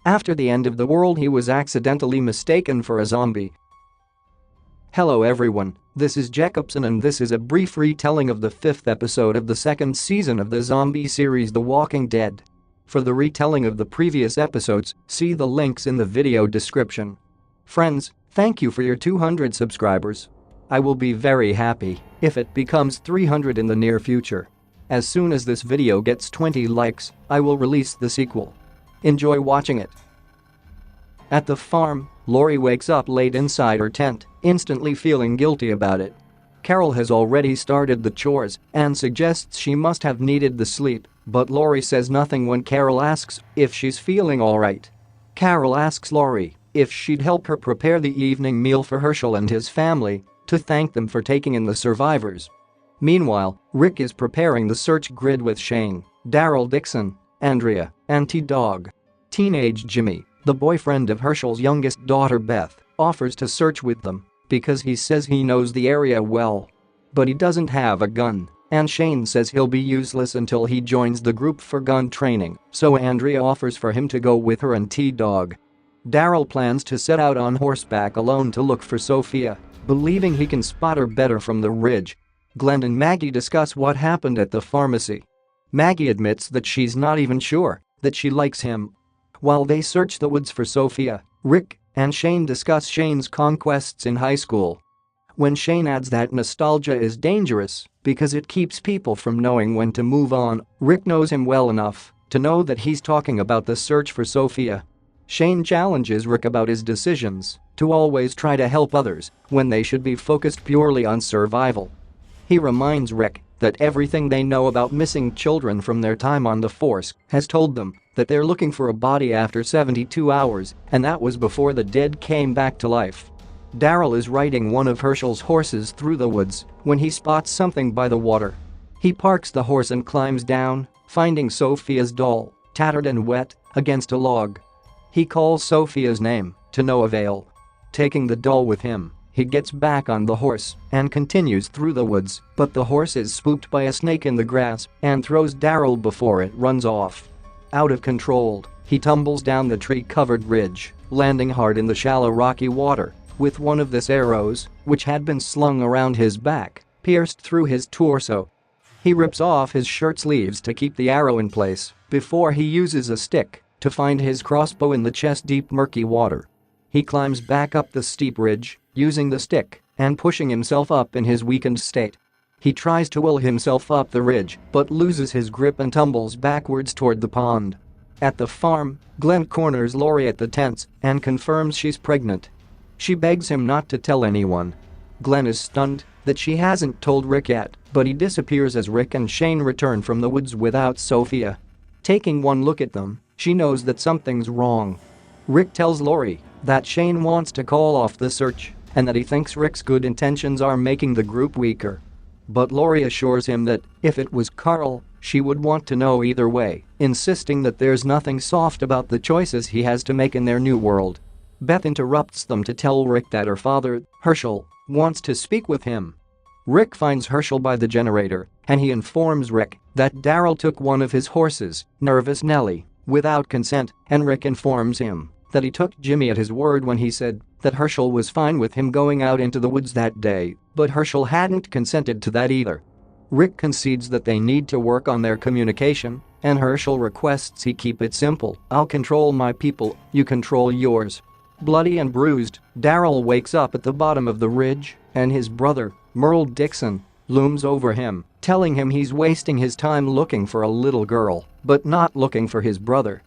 After the end of the world, he was accidentally mistaken for a zombie. Hello everyone, this is Jacobson and this is a brief retelling of the 5th episode of the 2nd season of the zombie series The Walking Dead. For the retelling of the previous episodes, see the links in the video description. Friends, thank you for your 200 subscribers. I will be very happy if it becomes 300 in the near future. As soon as this video gets 20 likes, I will release the sequel. Enjoy watching it. At the farm, Lori wakes up late inside her tent, instantly feeling guilty about it. Carol has already started the chores and suggests she must have needed the sleep, but Lori says nothing when Carol asks if she's feeling alright. Carol asks Lori if she'd help her prepare the evening meal for Herschel and his family to thank them for taking in the survivors. Meanwhile, Rick is preparing the search grid with Shane, Daryl Dixon, Andrea, and T-Dog. Teenage Jimmy, the boyfriend of Herschel's youngest daughter Beth, offers to search with them because he says he knows the area well. But he doesn't have a gun, and Shane says he'll be useless until he joins the group for gun training, so Andrea offers for him to go with her and T-Dog. Daryl plans to set out on horseback alone to look for Sophia, believing he can spot her better from the ridge. Glenn and Maggie discuss what happened at the pharmacy. Maggie admits that she's not even sure that she likes him. While they search the woods for Sophia, Rick and Shane discuss Shane's conquests in high school. When Shane adds that nostalgia is dangerous because it keeps people from knowing when to move on, Rick knows him well enough to know that he's talking about the search for Sophia. Shane challenges Rick about his decisions to always try to help others when they should be focused purely on survival. He reminds Rick that everything they know about missing children from their time on the force has told them that they're looking for a body after 72 hours, and that was before the dead came back to life. Daryl is riding one of Herschel's horses through the woods when he spots something by the water. He parks the horse and climbs down, finding Sophia's doll, tattered and wet, against a log. He calls Sophia's name, to no avail. Taking the doll with him, he gets back on the horse and continues through the woods, but the horse is spooked by a snake in the grass and throws Daryl before it runs off. Out of control, he tumbles down the tree-covered ridge, landing hard in the shallow rocky water, with one of his arrows, which had been slung around his back, pierced through his torso. He rips off his shirt sleeves to keep the arrow in place before he uses a stick to find his crossbow in the chest-deep murky water. He climbs back up the steep ridge, using the stick and pushing himself up in his weakened state. He tries to will himself up the ridge but loses his grip and tumbles backwards toward the pond. At the farm, Glenn corners Lori at the tents and confirms she's pregnant. She begs him not to tell anyone. Glenn is stunned that she hasn't told Rick yet, but he disappears as Rick and Shane return from the woods without Sophia. Taking one look at them, she knows that something's wrong. Rick tells Lori that Shane wants to call off the search and that he thinks Rick's good intentions are making the group weaker. But Lori assures him that if it was Carl, she would want to know either way, insisting that there's nothing soft about the choices he has to make in their new world. Beth interrupts them to tell Rick that her father, Herschel, wants to speak with him. Rick finds Herschel by the generator and he informs Rick that Daryl took one of his horses, Nervous Nellie, without consent, and Rick informs him that he took Jimmy at his word when he said that Herschel was fine with him going out into the woods that day, but Herschel hadn't consented to that either. Rick concedes that they need to work on their communication, and Herschel requests he keep it simple. "I'll control my people, you control yours." Bloody and bruised, Daryl wakes up at the bottom of the ridge, and his brother, Merle Dixon, looms over him, telling him he's wasting his time looking for a little girl, but not looking for his brother.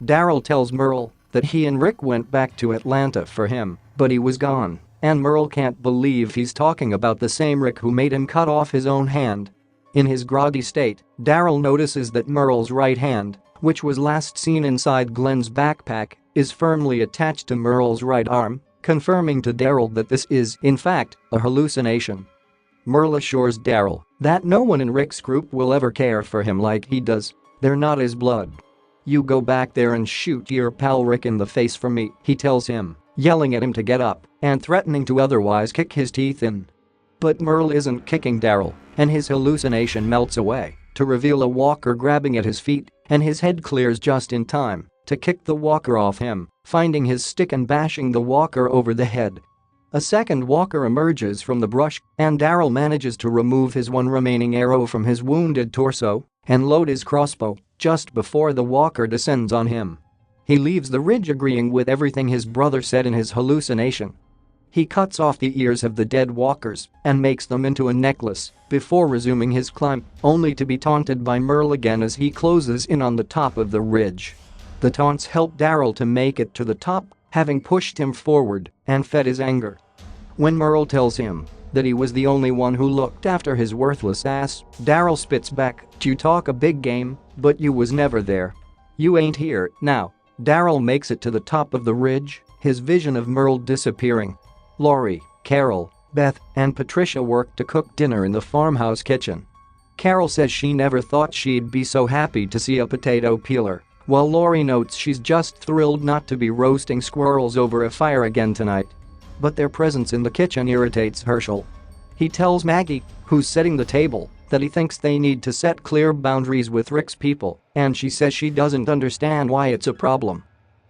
Daryl tells Merle that he and Rick went back to Atlanta for him, but he was gone, and Merle can't believe he's talking about the same Rick who made him cut off his own hand. In his groggy state, Daryl notices that Merle's right hand, which was last seen inside Glenn's backpack, is firmly attached to Merle's right arm, confirming to Daryl that this is, in fact, a hallucination. Merle assures Daryl that no one in Rick's group will ever care for him like he does. They're not his blood. "You go back there and shoot your pal Rick in the face for me," he tells him, yelling at him to get up and threatening to otherwise kick his teeth in. But Merle isn't kicking Daryl, and his hallucination melts away to reveal a walker grabbing at his feet, and his head clears just in time to kick the walker off him, finding his stick and bashing the walker over the head. A second walker emerges from the brush, and Daryl manages to remove his one remaining arrow from his wounded torso and load his crossbow just before the walker descends on him. He leaves the ridge agreeing with everything his brother said in his hallucination. He cuts off the ears of the dead walkers and makes them into a necklace before resuming his climb, only to be taunted by Merle again as he closes in on the top of the ridge. The taunts help Daryl to make it to the top, having pushed him forward and fed his anger. When Merle tells him that he was the only one who looked after his worthless ass, Daryl spits back, "You talk a big game, but you was never there. You ain't here now." Daryl makes it to the top of the ridge, his vision of Merle disappearing. Lori, Carol, Beth, and Patricia work to cook dinner in the farmhouse kitchen. Carol says she never thought she'd be so happy to see a potato peeler, while Lori notes she's just thrilled not to be roasting squirrels over a fire again tonight. But their presence in the kitchen irritates Herschel. He tells Maggie, who's setting the table, that he thinks they need to set clear boundaries with Rick's people, and she says she doesn't understand why it's a problem.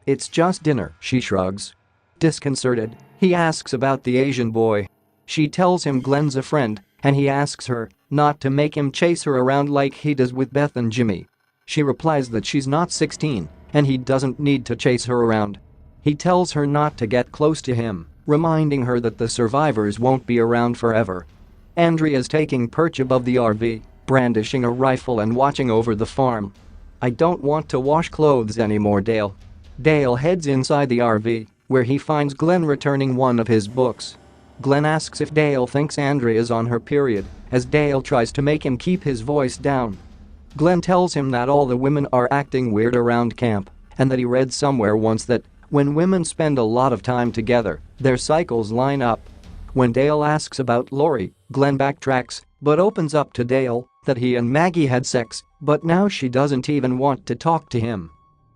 "It's just dinner," she shrugs. Disconcerted, he asks about the Asian boy. She tells him Glenn's a friend, and he asks her not to make him chase her around like he does with Beth and Jimmy. She replies that she's not 16, and he doesn't need to chase her around. He tells her not to get close to him, reminding her that the survivors won't be around forever. Andrea's taking perch above the RV, brandishing a rifle and watching over the farm. "I don't want to wash clothes anymore, Dale." Dale heads inside the RV, where he finds Glenn returning one of his books. Glenn asks if Dale thinks Andrea's on her period, as Dale tries to make him keep his voice down. Glenn tells him that all the women are acting weird around camp, and that he read somewhere once that when women spend a lot of time together, their cycles line up. When Dale asks about Lori, Glenn backtracks, but opens up to Dale that he and Maggie had sex, but now she doesn't even want to talk to him.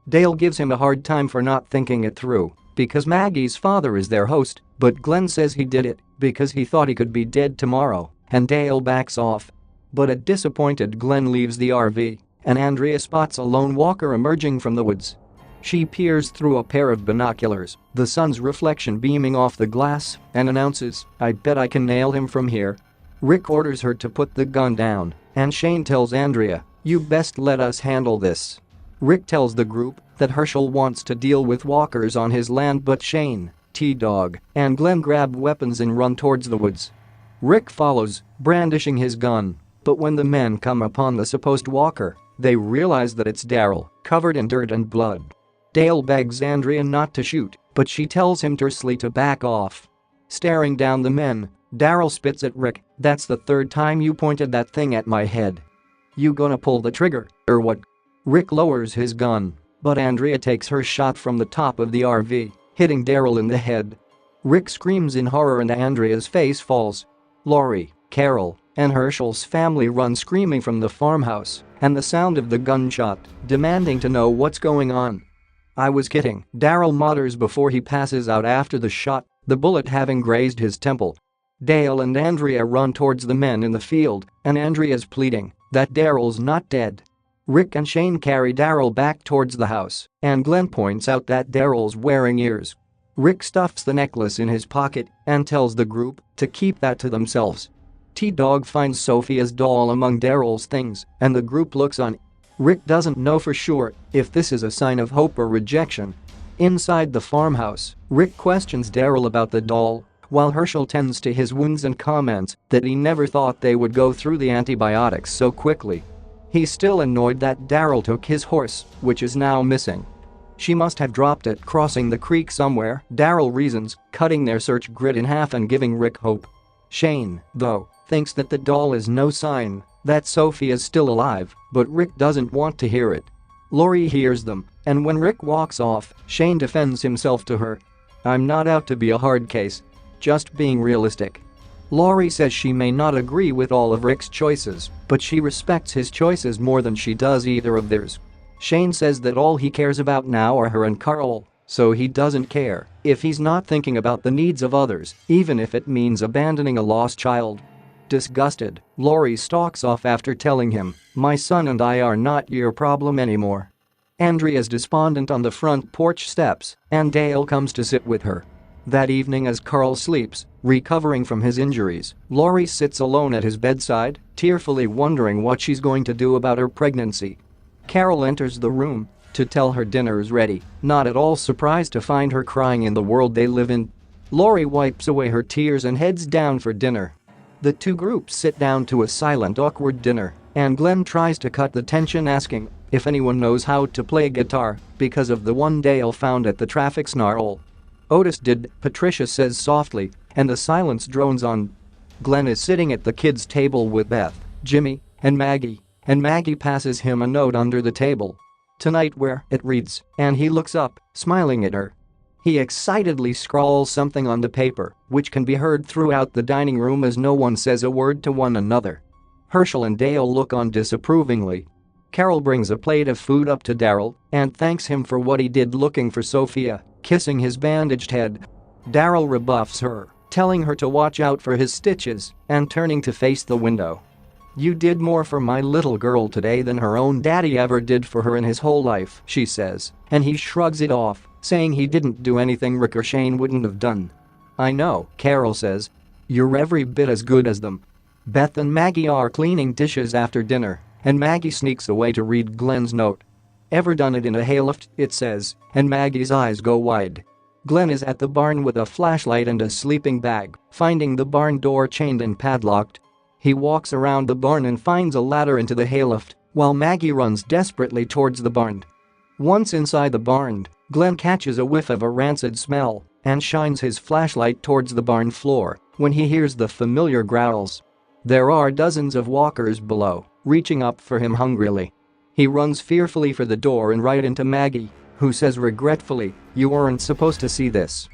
Dale gives him a hard time for not thinking it through, because Maggie's father is their host, but Glenn says he did it because he thought he could be dead tomorrow, and Dale backs off. But a disappointed Glenn leaves the RV, and Andrea spots a lone walker emerging from the woods. She peers through a pair of binoculars, the sun's reflection beaming off the glass, and announces, "I bet I can nail him from here." Rick orders her to put the gun down, and Shane tells Andrea, "You best let us handle this." Rick tells the group that Herschel wants to deal with walkers on his land, but Shane, T-Dog, and Glenn grab weapons and run towards the woods. Rick follows, brandishing his gun, but when the men come upon the supposed walker, they realize that it's Daryl, covered in dirt and blood. Dale begs Andrea not to shoot, but she tells him tersely to back off. Staring down the men, Daryl spits at Rick, "That's the third time you pointed that thing at my head. You gonna pull the trigger, or what?" Rick lowers his gun, but Andrea takes her shot from the top of the RV, hitting Daryl in the head. Rick screams in horror and Andrea's face falls. Lori, Carol, and Herschel's family run screaming from the farmhouse, and the sound of the gunshot, demanding to know what's going on. "I was kidding," Daryl mutters before he passes out after the shot, the bullet having grazed his temple. Dale and Andrea run towards the men in the field, and Andrea's pleading that Daryl's not dead. Rick and Shane carry Daryl back towards the house, and Glenn points out that Daryl's wearing ears. Rick stuffs the necklace in his pocket and tells the group to keep that to themselves. T-Dog finds Sophia's doll among Daryl's things, and the group looks on. Rick doesn't know for sure if this is a sign of hope or rejection. Inside the farmhouse, Rick questions Daryl about the doll, while Herschel tends to his wounds and comments that he never thought they would go through the antibiotics so quickly. He's still annoyed that Daryl took his horse, which is now missing. She must have dropped it crossing the creek somewhere, Daryl reasons, cutting their search grid in half and giving Rick hope. Shane, though, thinks that the doll is no sign that Sophie is still alive, but Rick doesn't want to hear it. Lori hears them, and when Rick walks off, Shane defends himself to her. "I'm not out to be a hard case. Just being realistic." Lori says she may not agree with all of Rick's choices, but she respects his choices more than she does either of theirs. Shane says that all he cares about now are her and Carl, so he doesn't care if he's not thinking about the needs of others, even if it means abandoning a lost child. Disgusted, Lori stalks off after telling him, "My son and I are not your problem anymore." Andrea's despondent on the front porch steps, and Dale comes to sit with her. That evening as Carl sleeps, recovering from his injuries, Laurie sits alone at his bedside, tearfully wondering what she's going to do about her pregnancy. Carol enters the room to tell her dinner is ready, not at all surprised to find her crying in the world they live in. Laurie wipes away her tears and heads down for dinner. The two groups sit down to a silent, awkward dinner, and Glenn tries to cut the tension asking if anyone knows how to play guitar because of the one Dale found at the traffic snarl. Otis did, Patricia says softly, and the silence drones on. Glenn is sitting at the kids' table with Beth, Jimmy, and Maggie passes him a note under the table. "Tonight where," it reads, and he looks up, smiling at her. He excitedly scrawls something on the paper, which can be heard throughout the dining room as no one says a word to one another. Herschel and Dale look on disapprovingly. Carol brings a plate of food up to Daryl and thanks him for what he did looking for Sophia, kissing his bandaged head. Daryl rebuffs her, telling her to watch out for his stitches and turning to face the window. "You did more for my little girl today than her own daddy ever did for her in his whole life," she says, and he shrugs it off, saying he didn't do anything Rick or Shane wouldn't have done. "I know," Carol says. "You're every bit as good as them." Beth and Maggie are cleaning dishes after dinner, and Maggie sneaks away to read Glenn's note. "Ever done it in a haylift?" it says, and Maggie's eyes go wide. Glenn is at the barn with a flashlight and a sleeping bag, finding the barn door chained and padlocked. He walks around the barn and finds a ladder into the haylift, while Maggie runs desperately towards the barn. Once inside the barn, Glenn catches a whiff of a rancid smell and shines his flashlight towards the barn floor when he hears the familiar growls. There are dozens of walkers below, reaching up for him hungrily. He runs fearfully for the door and right into Maggie, who says regretfully, "You weren't supposed to see this."